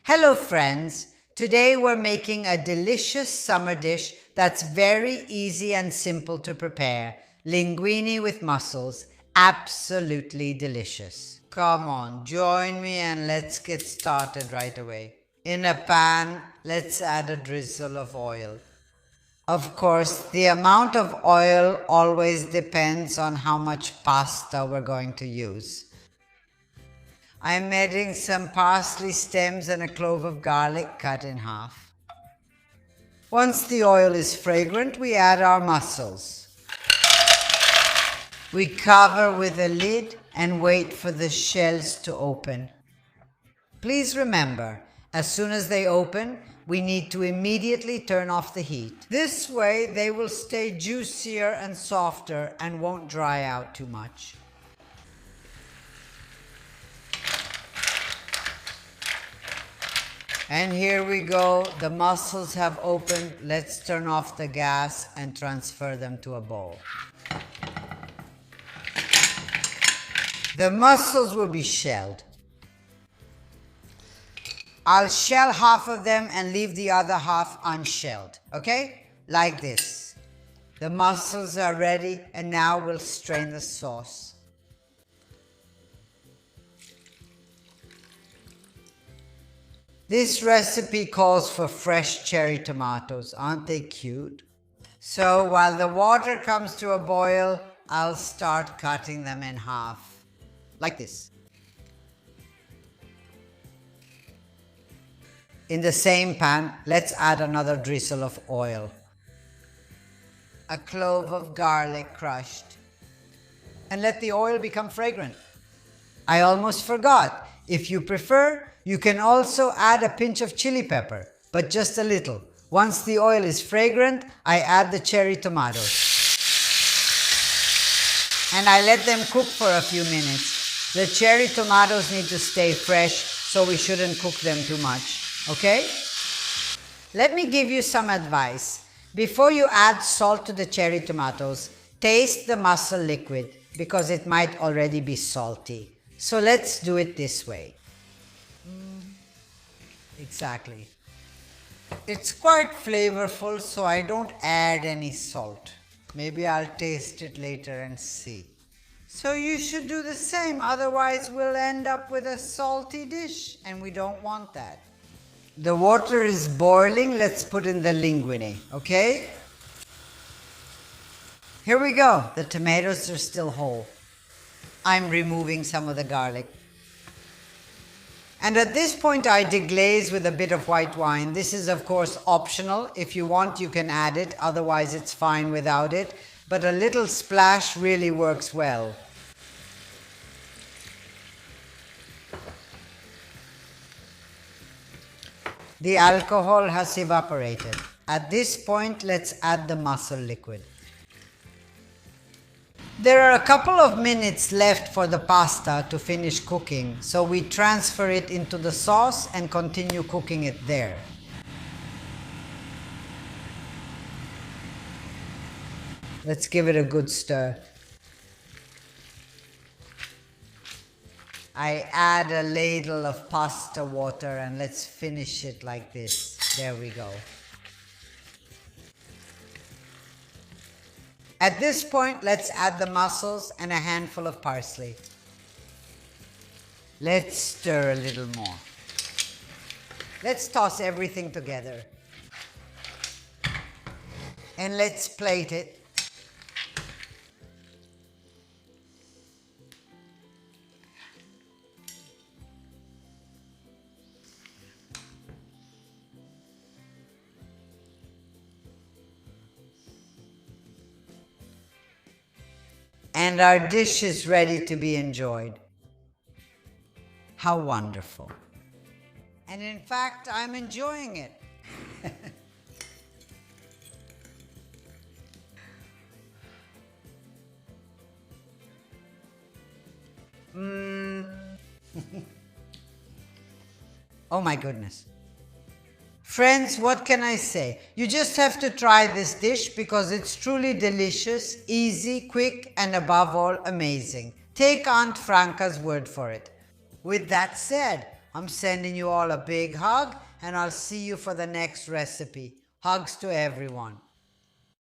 Hello friends, today we're making a delicious summer dish that's very easy and simple to prepare. Linguine with mussels, absolutely delicious. Come on, join me and let's get started right away. In a pan, let's add a drizzle of oil. Of course, the amount of oil always depends on how much pasta we're going to use. I'm adding some parsley stems and a clove of garlic cut in half. Once the oil is fragrant, we add our mussels. We cover with a lid and wait for the shells to open. Please remember, as soon as they open, we need to immediately turn off the heat. This way, they will stay juicier and softer and won't dry out too much. And here we go, the mussels have opened. Let's turn off the gas and transfer them to a bowl. The mussels will be shelled. I'll shell half of them and leave the other half unshelled, okay? Like this. The mussels are ready and now we'll strain the sauce. This recipe calls for fresh cherry tomatoes. Aren't they cute? So while the water comes to a boil, I'll start cutting them in half. Like this. In the same pan, let's add another drizzle of oil. A clove of garlic crushed. And let the oil become fragrant. I almost forgot. If you prefer, you can also add a pinch of chili pepper, but just a little. Once the oil is fragrant, I add the cherry tomatoes. And I let them cook for a few minutes. The cherry tomatoes need to stay fresh, so we shouldn't cook them too much, okay? Let me give you some advice. Before you add salt to the cherry tomatoes, taste the mussel liquid because it might already be salty. So let's do it this way. Exactly. It's quite flavorful, so I don't add any salt. Maybe I'll taste it later and see. So you should do the same, otherwise we'll end up with a salty dish, and we don't want that. The water is boiling, let's put in the linguine, okay? Here we go, the tomatoes are still whole. I'm removing some of the garlic. And at this point I deglaze with a bit of white wine. This is of course optional. If you want you can add it, otherwise it's fine without it. But a little splash really works well. The alcohol has evaporated. At this point let's add the mussel liquid. There are a couple of minutes left for the pasta to finish cooking, so we transfer it into the sauce and continue cooking it there. Let's give it a good stir. I add a ladle of pasta water and let's finish it like this. There we go. At this point, let's add the mussels and a handful of parsley. Let's stir a little more. Let's toss everything together. And let's plate it. And our dish is ready to be enjoyed. How wonderful. And in fact, I'm enjoying it. Oh my goodness. Friends, what can I say? You just have to try this dish because it's truly delicious, easy, quick, and above all, amazing. Take Aunt Franca's word for it. With that said, I'm sending you all a big hug, and I'll see you for the next recipe. Hugs to everyone.